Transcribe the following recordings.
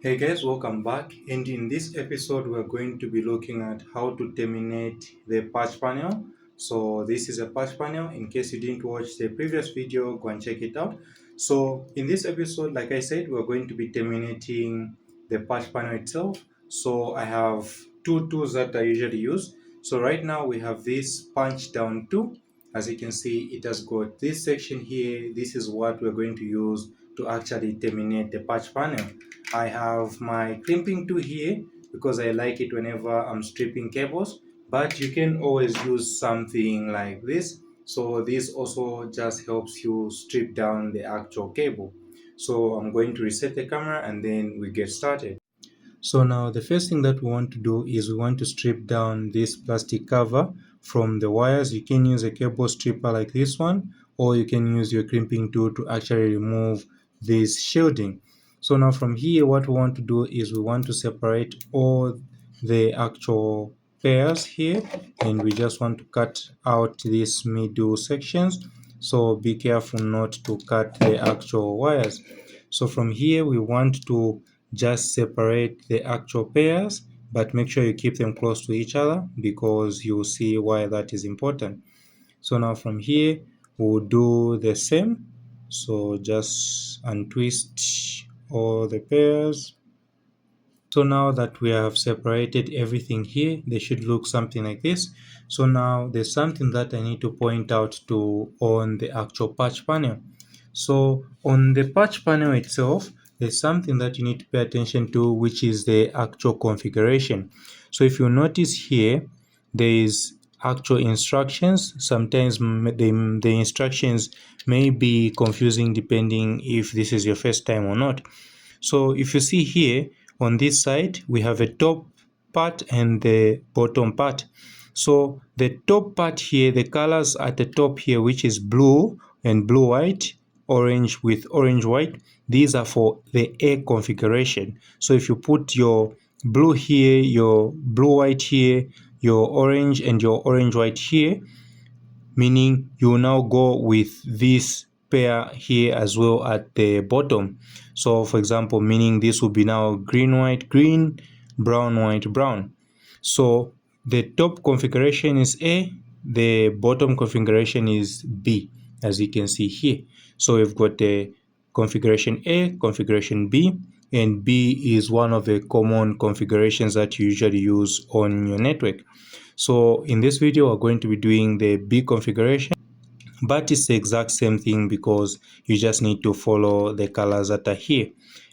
Hey guys, welcome back. And in this episode, we're going to be looking at how to terminate the patch panel. So this is a patch panel. In case you didn't watch the previous video, go and check it out. So in this episode, like I said, we're going to be terminating the patch panel itself. So I have two tools that I usually use. So right now we have this punch down tool. As you can see, it has got this section here. This is what we're going to use to actually terminate the patch panel. I have my crimping tool here because I like it whenever I'm stripping cables, but you can always use something like this. So this also just helps you strip down the actual cable. So I'm going to reset the camera and then we get started. So now the first thing that we want to do is we want to strip down this plastic cover from the wires. You can use a cable stripper like this one, or you can use your crimping tool to actually remove this shielding. So now from here, what we want to do is we want to separate all the actual pairs here, and we just want to cut out these middle sections. So be careful not to cut the actual wires. So from here, we want to just separate the actual pairs, but make sure you keep them close to each other because you'll see why that is important. So now from here, we'll do the same. So just untwist all the pairs. So now that we have separated everything here, they should look something like this. So now there's something that I need to point out to on the actual patch panel. So on the patch panel itself, there's something that you need to pay attention to, which is the actual configuration. So if you notice here, there is actual instructions. Sometimes the instructions may be confusing depending if this is your first time or not. So if you see here on this side, we have a top part and the bottom part. So the top part here, the colors at the top here, which is blue and blue white, orange with orange white, these are for the A configuration. So if you put your blue here, your blue white here, your orange and your orange white here, meaning you will now go with this pair here as well at the bottom. So for example, meaning this will be now green white green, brown white brown. So the top configuration is A, the bottom configuration is B, as you can see here. So we've got the configuration A, configuration B, and B is one of the common configurations that you usually use on your network. So in this video, we're going to be doing the B configuration, but it's the exact same thing because you just need to follow the colors that are here.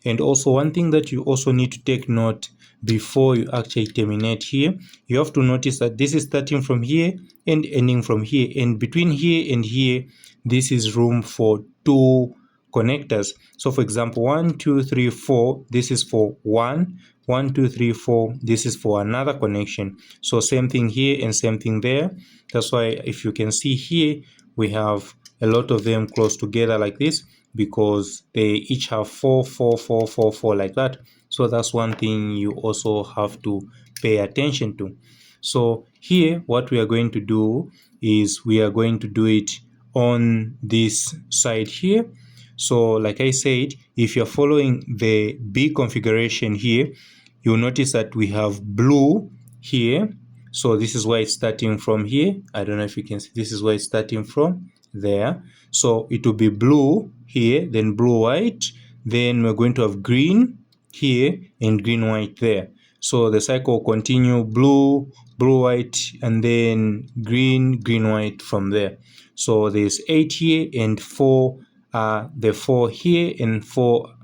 And also one thing that you also need to take note before you actually terminate here, you have to notice that this is starting from here and ending from here, and between here and here, this is room for two connectors. So for example, 1 2 3 4, this is for 1 1 2 3 4, this is for another connection. So same thing here and same thing there. That's why if you can see here, we have a lot of them close together like this because they each have 4 4 4 4 4 like that. So that's one thing you also have to pay attention to. So here what we are going to do is we are going to do it on this side here. So like I said, if you're following the B configuration here, you'll notice that we have blue here. So this is why it's starting from here. I don't know if you can see, this is where it's starting from there. So it will be blue here, then blue white, then we're going to have green here and green white there. So the cycle will continue blue, blue white, and then green, green white from there. So there's 8 here and 4, the 4 here and 4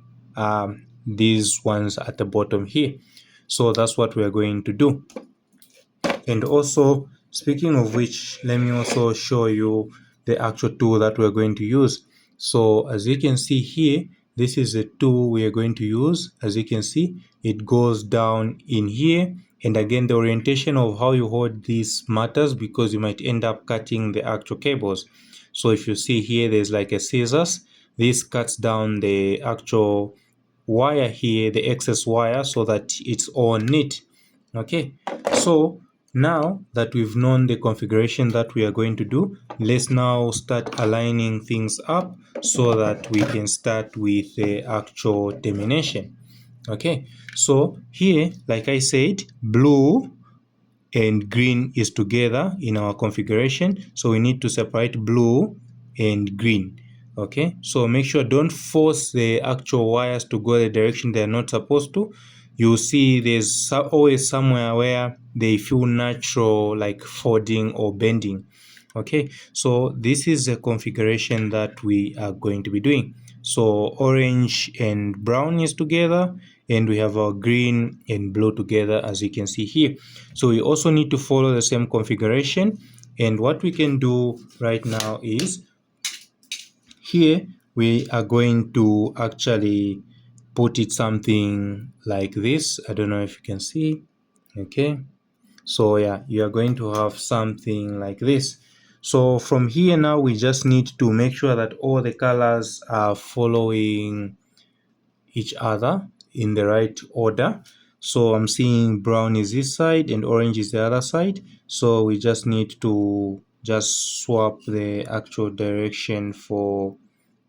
these ones at the bottom here. So that's what we are going to do. And also, speaking of which, let me also show you the actual tool that we're going to use. So as you can see here, this is the tool we are going to use. As you can see, it goes down in here. And again, the orientation of how you hold this matters because you might end up cutting the actual cables. So if you see here, there's like a scissors. This cuts down the actual wire here, the excess wire, so that it's all neat. Okay, so now that we've known the configuration that we are going to do, let's now start aligning things up so that we can start with the actual termination. Okay, so here, like I said, blue and green is together in our configuration, so we need to separate blue and green. Okay, so make sure don't force the actual wires to go the direction they're not supposed to. You see there's always somewhere where they feel natural, like folding or bending. Okay, so this is the configuration that we are going to be doing. So orange and brown is together, and we have our green and blue together, as you can see here. So we also need to follow the same configuration, and what we can do right now is here we are going to actually put it something like this. I don't know if you can see. Okay, so yeah, you are going to have something like this. So from here now we just need to make sure that all the colors are following each other in the right order. So I'm seeing brown is this side and orange is the other side. So we just need to just swap the actual direction for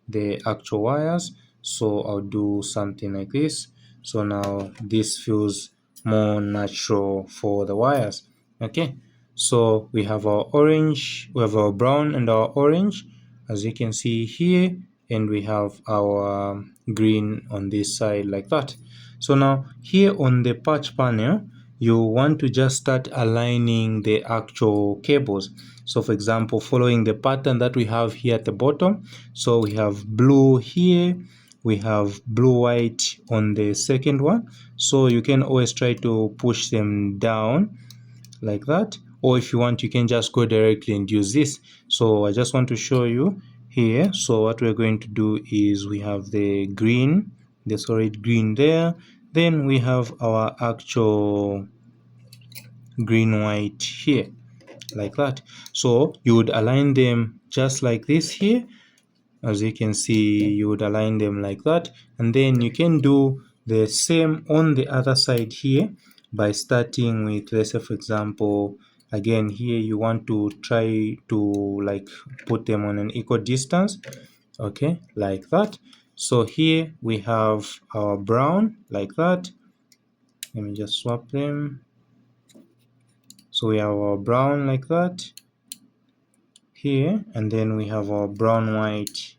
the actual wires. So I'll do something like this. So now this feels more natural for the wires. Okay, so we have our orange, we have our brown and our orange, as you can see here, and we have our green on this side like that. So now here on the patch panel, you want to just start aligning the actual cables. So for example, following the pattern that we have here at the bottom, so we have blue here, we have blue white on the second one. So you can always try to push them down like that, or if you want you can just go directly and use this. So I just want to show you here. So what we're going to do is we have the green, the solid green there, then we have our actual green white here like that. So you would align them just like this here. As you can see, you would align them like that, and then you can do the same on the other side here by starting with, let's say for example, again here you want to try to like put them on an equal distance. Okay, like that. So here we have our brown like that. Let me just swap them. So we have our brown like that here, and then we have our brown white.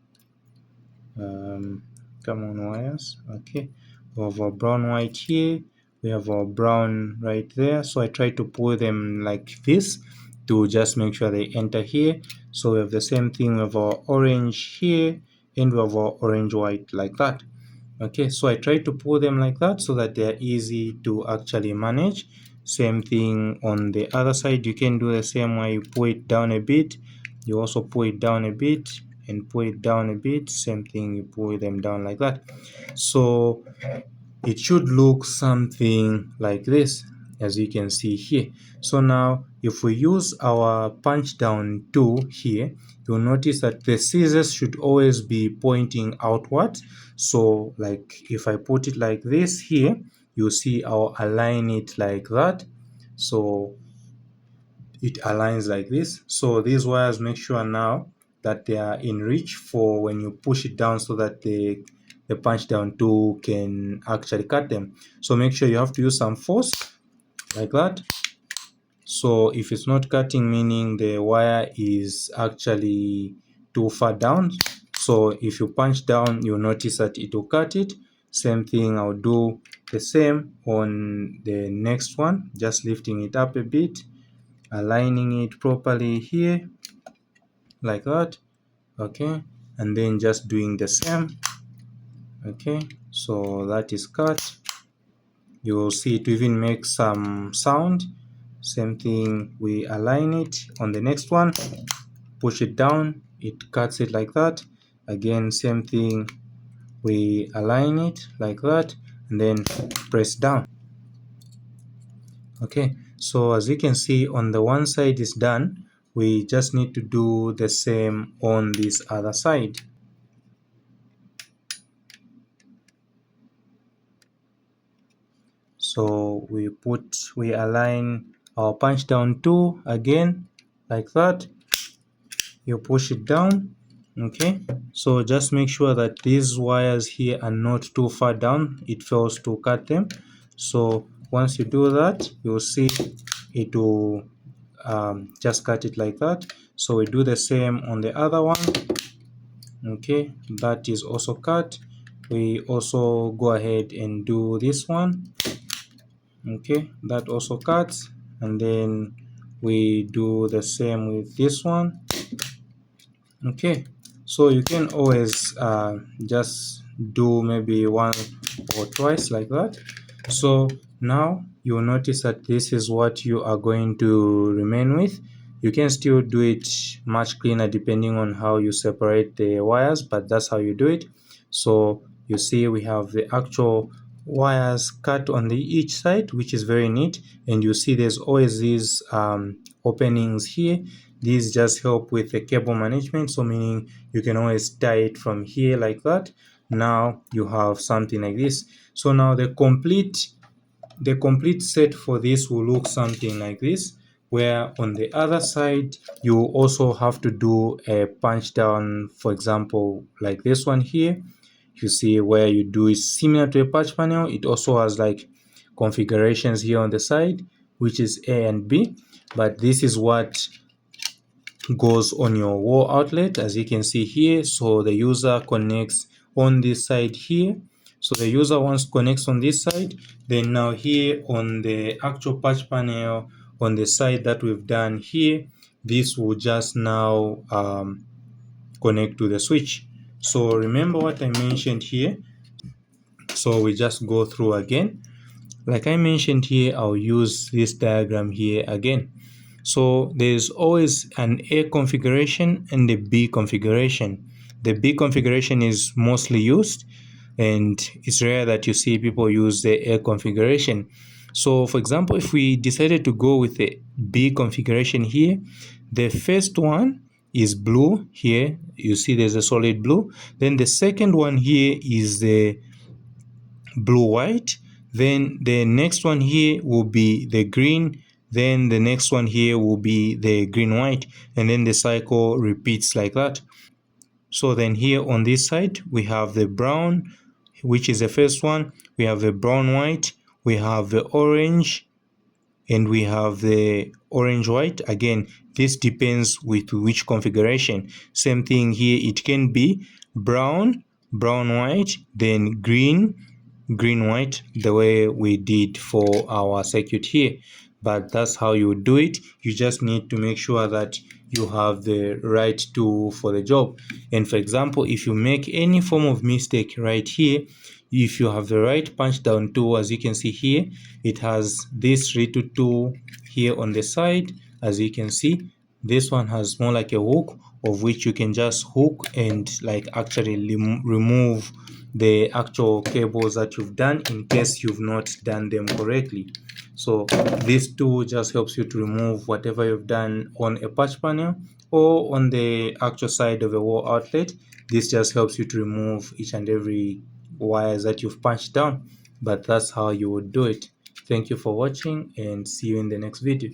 Come on, wires. Okay, we have our brown white here, we have our brown right there. So I try to pull them like this to just make sure they enter here. So we have the same thing with our orange here, and we have our orange white like that. Okay, so I try to pull them like that so that they are easy to actually manage. Same thing on the other side, you can do the same way. You pull it down a bit, you also pull it down a bit, and pull it down a bit. Same thing, you pull them down like that. So it should look something like this, as you can see here. So now if we use our punch down tool here, you'll notice that the scissors should always be pointing outward. So like if I put it like this here, you see I'll align it like that. So it aligns like this. So these wires, make sure now that they are in reach for when you push it down, so that the punch down tool can actually cut them. So make sure you have to use some force like that. So if it's not cutting, meaning the wire is actually too far down. So if you punch down, you'll notice that it will cut it. Same thing, I'll do the same on the next one, just lifting it up a bit, aligning it properly here like that. Okay, and then just doing the same. Okay, so that is cut. You will see it even make some sound. Same thing, we align it on the next one, push it down, it cuts it like that. Again, same thing, we align it like that, and then press down. Okay, so as you can see, on the one side is done. We just need to do the same on this other side. So we align our punch down tool again like that. You push it down, Okay, so just make sure that these wires here are not too far down, it fails to cut them. So once you do that, you'll see it will just cut it like that. So we do the same on the other one. Okay, that is also cut. We also go ahead and do this one. Okay, that also cuts, and then we do the same with this one. Okay, so you can always just do maybe one or twice like that. So now you'll notice that this is what you are going to remain with. You can still do it much cleaner depending on how you separate the wires, but that's how you do it. So you see we have the actual wires cut on the each side, which is very neat, and you see there's always these openings here. These just help with the cable management, so meaning you can always tie it from here like that. Now you have something like this. So now the complete set for this will look something like this, where on the other side you also have to do a punch down, for example like this one here. You see where you do is similar to a patch panel. It also has like configurations here on the side, which is A and B, but this is what goes on your wall outlet, as you can see here. So the user connects on this side here. So the user once connects on this side, then now here on the actual patch panel on the side that we've done here, this will just now connect to the switch. So remember what I mentioned here. So we just go through again. Like I mentioned here, I'll use this diagram here again. So there's always an A configuration and a B configuration. The B configuration is mostly used, and it's rare that you see people use the A configuration. So for example, if we decided to go with the B configuration here, the first one is blue here. You see there's a solid blue. Then the second one here is the blue white. Then the next one here will be the green. Then the next one here will be the green white, and then the cycle repeats like that. So then here on this side we have the brown, which is the first one. We have the brown white, we have the orange, and we have the orange white. Again, this depends with which configuration. Same thing here, it can be brown white, then green white, the way we did for our circuit here. But that's how you do it. You just need to make sure that you have the right tool for the job. And for example, if you make any form of mistake right here, if you have the right punch down tool, as you can see here, it has this reto tool here on the side. As you can see, this one has more like a hook, of which you can just hook and like actually remove the actual cables that you've done in case you've not done them correctly. So this tool just helps you to remove whatever you've done on a patch panel or on the actual side of a wall outlet. This just helps you to remove each and every wires that you've punched down, but that's how you would do it. Thank you for watching, and see you in the next video.